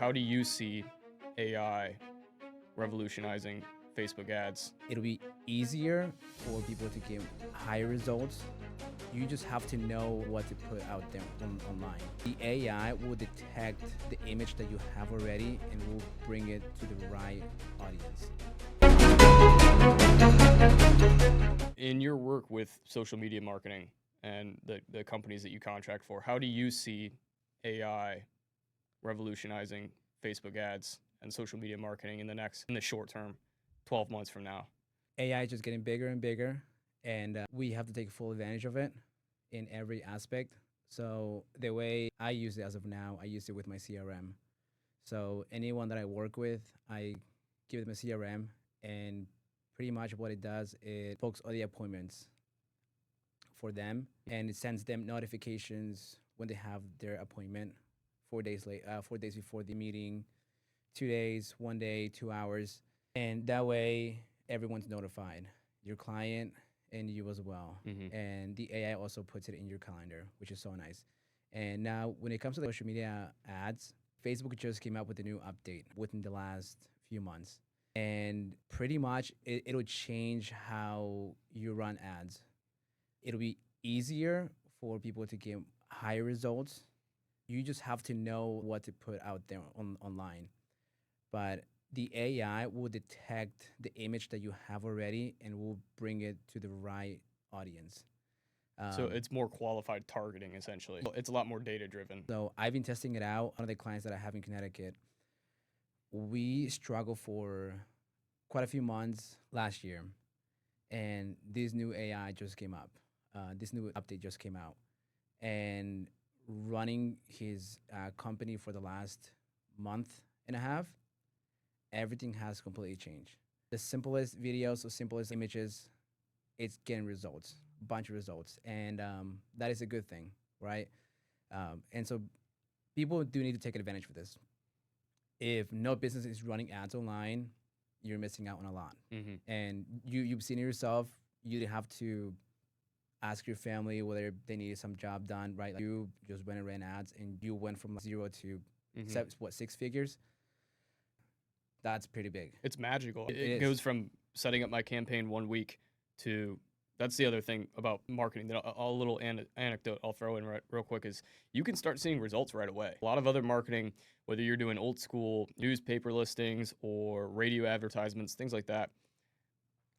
How do you see AI revolutionizing Facebook ads? It'll be easier for people to get higher results. You just have to know what to put out there online. The AI will detect the image that you have already and will bring it to the right audience. In your work with social media marketing and the companies that you contract for, how do you see AI revolutionizing Facebook ads and social media marketing in the short term, 12 months from now? AI is just getting bigger and bigger, and we have to take full advantage of it in every aspect. So the way I use it as of now, I use it with my CRM. So anyone that I work with, I give them a CRM, and pretty much what it does, it books all the appointments for them, and it sends them notifications when they have their appointment 4 days late, 4 days before the meeting, 2 days, 1 day, 2 hours, and that way everyone's notified, your client and you as well. Mm-hmm. And the AI also puts it in your calendar, which is so nice. And now, when it comes to the social media ads, Facebook just came out with a new update within the last few months. And pretty much it'll change how you run ads. It'll be easier for people to get higher results. You just have to know what to put out there online. But the AI will detect the image that you have already and will bring it to the right audience. So it's more qualified targeting, essentially. It's a lot more data driven. So I've been testing it out. One of the clients that I have in Connecticut, we struggled for quite a few months last year, and this new AI just came up. This new update just came out, and running his company for the last month and a half, everything has completely changed. The simplest videos, the simplest images, it's getting results, a bunch of results, and that is a good thing, right? And so people do need to take advantage of this. If no business is running ads online, you're missing out on a lot. Mm-hmm. And you've seen it yourself. You didn't have to ask your family whether they needed some job done, right? Like you just went and ran ads, and you went from like zero to Mm-hmm. 6 figures. That's pretty big. It's magical. It It is. goes from setting up my campaign 1 week to that's the other thing about marketing. That a little anecdote I'll throw in real quick is you can start seeing results right away. A lot of other marketing, whether you're doing old school newspaper listings or radio advertisements, things like that,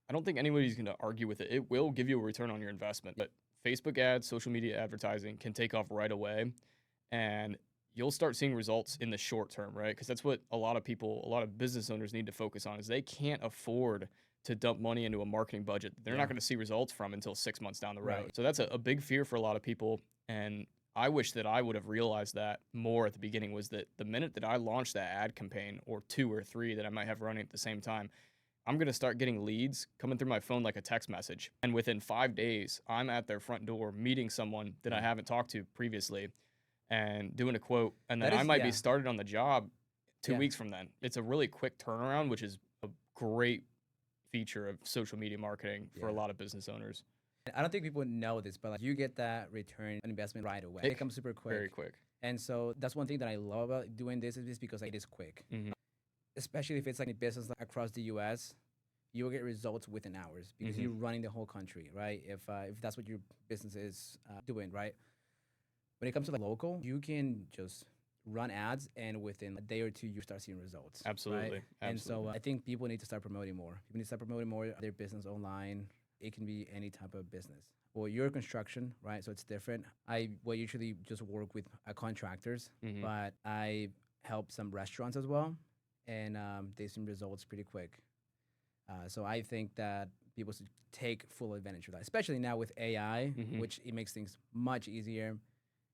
I don't think anybody's going to argue with it. It will give you a return on your investment. But Facebook ads, social media advertising can take off right away. And you'll start seeing results in the short term, right? Because that's what a lot of people, a lot of business owners need to focus on is they can't afford to dump money into a marketing budget they're not going to see results from until 6 months down the road. Right. So that's a big fear for a lot of people. And I wish that I would have realized that more at the beginning was that the minute that I launched that ad campaign or two or three that I might have running at the same time, I'm going to start getting leads coming through my phone like a text message. And within 5 days, I'm at their front door meeting someone that I haven't talked to previously and doing a quote. And then That I is, might be yeah. started on the job 2 Yeah. weeks from then. It's a really quick turnaround, which is a great feature of social media marketing for a Yeah. lot of business owners. I don't think people know this, but like you get that return on investment right away. It comes super quick. Very quick. And so that's one thing that I love about doing this is because like, it is quick. Mm-hmm. Especially if it's like a business like across the US, you will get results within hours because Mm-hmm. you're running the whole country, right? If that's what your business is doing, right? When it comes to the local, you can just run ads, and within a day or two, you start seeing results. Absolutely. Right? And so I think people need to start promoting more. People need to start promoting more their business online. It can be any type of business. Well, you're construction, right? So it's different. I will usually just work with contractors, Mm-hmm. but I help some restaurants as well, and they see results pretty quick. So I think that people should take full advantage of that, especially now with AI, Mm-hmm. which it makes things much easier.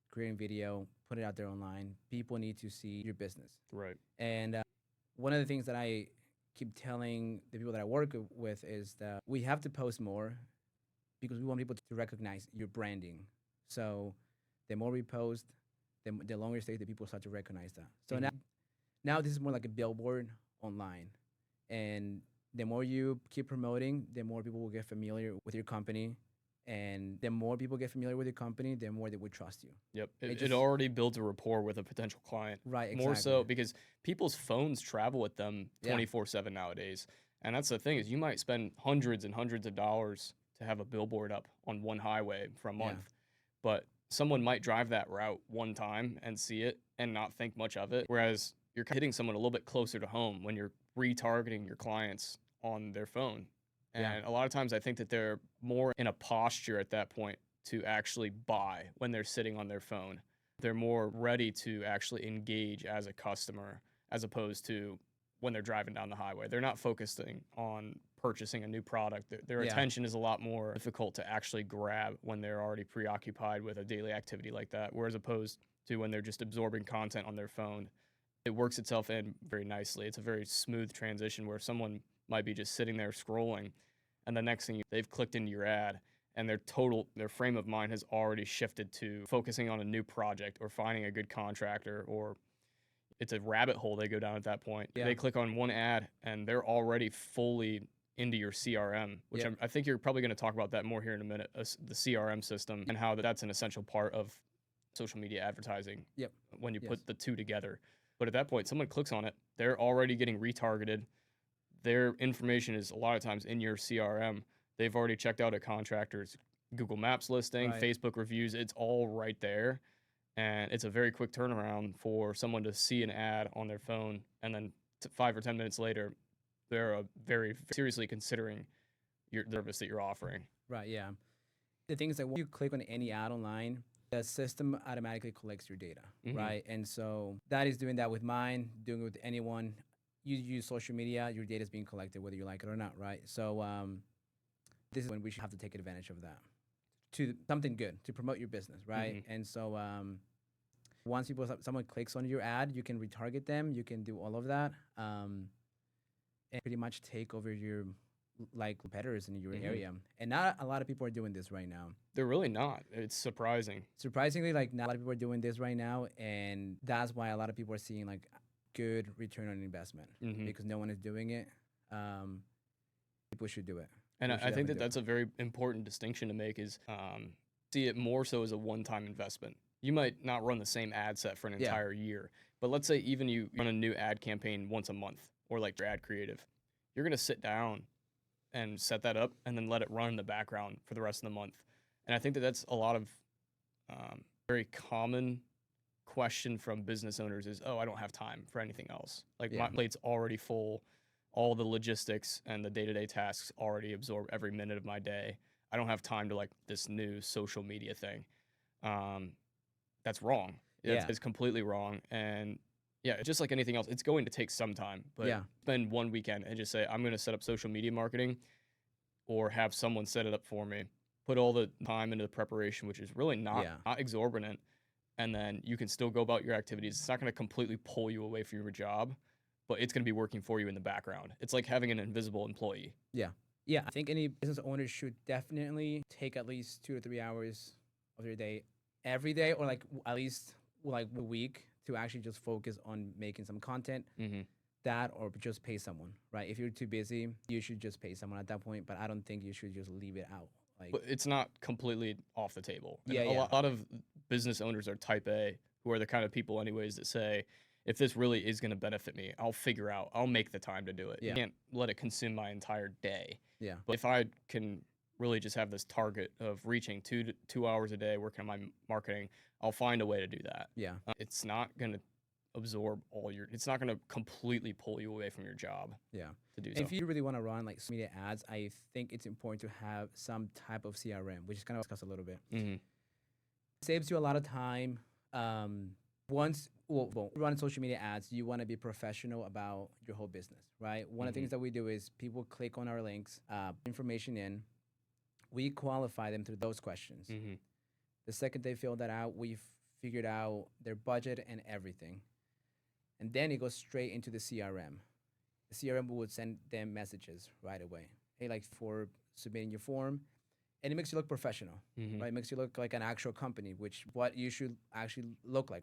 Creating video, put it out there online. People need to see your business. Right. And one of the things that I keep telling the people that I work with is that we have to post more because we want people to recognize your branding. So the more we post, the longer it stays, the people start to recognize that. So Mm-hmm. now this is more like a billboard online. And the more you keep promoting, the more people will get familiar with your company And the more people get familiar with your company, the more they would trust you. Yep. It It just- already builds a rapport with a potential client. Right, More so exactly. because people's phones travel with them Yeah. 24/7 nowadays. And that's the thing is you might spend hundreds and hundreds of dollars to have a billboard up on one highway for a Yeah. month. But someone might drive that route one time and see it and not think much of it. Whereas you're hitting someone a little bit closer to home when you're retargeting your clients on their phone. Yeah. And a lot of times I think that they're more in a posture at that point to actually buy when they're sitting on their phone. They're more ready to actually engage as a customer as opposed to when they're driving down the highway. They're not focusing on purchasing a new product. Their Yeah. attention is a lot more difficult to actually grab when they're already preoccupied with a daily activity like that, whereas opposed to when they're just absorbing content on their phone. It works itself in very nicely. It's a very smooth transition where someone might be just sitting there scrolling, and the next thing they've clicked into your ad, and their frame of mind has already shifted to focusing on a new project or finding a good contractor, or it's a rabbit hole they go down at that point. Yeah. They click on one ad and they're already fully into your CRM, which Yep. I think you're probably going to talk about that more here in a minute, the CRM system and how that's an essential part of social media advertising. Yep. When you Yes. put the two together. But at that point, someone clicks on it, they're already getting retargeted. Their information is a lot of times in your CRM. They've already checked out a contractor's Google Maps listing, Right. Facebook reviews. It's all right there. And it's a very quick turnaround for someone to see an ad on their phone. And then 5 or 10 minutes later, they're very seriously considering your service that you're offering. Right, yeah. The thing is that when you click on any ad online, the system automatically collects your data, Mhm. right? And so that is doing that with mine, doing it with anyone. You use social media, your data is being collected whether you like it or not, right? So this is when we should have to take advantage of that to something good to promote your business, right? Mhm. And so once someone clicks on your ad, you can retarget them, you can do all of that, and pretty much take over your like competitors in your Mhm. area. And not a lot of people are doing this right now. They're really not. It's surprising. Surprisingly, like not a lot of people are doing this right now, and that's why a lot of people are seeing like good return on investment Mhm. because no one is doing it. People should do it. And We should I think definitely that do it. that's a very important distinction to make is see it more so as a one-time investment. You might not run the same ad set for an Yeah. entire year, but let's say even you run a new ad campaign once a month or like your ad creative. You're going to sit down and set that up and then let it run in the background for the rest of the month. And I think that that's a lot of very common question from business owners is, oh, I don't have time for anything else. Like my Yeah. plate's already full. All the logistics and the day-to-day tasks already absorb every minute of my day. I don't have time to like this new social media thing. That's wrong. Yeah. It's completely wrong. And yeah, just like anything else, it's going to take some time. But Yeah. spend one weekend and just say, I'm going to set up social media marketing or have someone set it up for me. Put all the time into the preparation, which is really not exorbitant. And then you can still go about your activities. It's not going to completely pull you away from your job, but it's going to be working for you in the background. It's like having an invisible employee. Yeah, I think any business owner should definitely take at least 2 to 3 hours of their day every day, or like at least like a week to actually just focus on making some content. Mm-hmm. That or just pay someone, right? If you're too busy, you should just pay someone at that point. But I don't think you should just leave it out. Like, But it's not completely off the table. And Yeah, a yeah. lot of business owners are type A, who are the kind of people anyways that say, if this really is going to benefit me, I'll make the time to do it. Yeah. I can't let it consume my entire day. yeah, But if I can really just have this target of reaching 2 hours a day working on my marketing, I'll find a way to do that. yeah, It's not going to absorb it's not going to completely pull you away from your job yeah. to do And so. if you really want to run like social media ads, I think it's important to have some type of CRM, which is kind of discussed a little bit. Mm-hmm. Saves you a lot of time. Running social media ads, you want to be professional about your whole business, right? One of the things that we do is people click on our links, information in, we qualify them through those questions. Mm-hmm. The second they fill that out, we've figured out their budget and everything. And then it goes straight into the CRM. The CRM would send them messages right away. Hey, like for submitting your form. And it makes you look professional, Mm-hmm. right? It makes you look like an actual company, which what you should actually look like.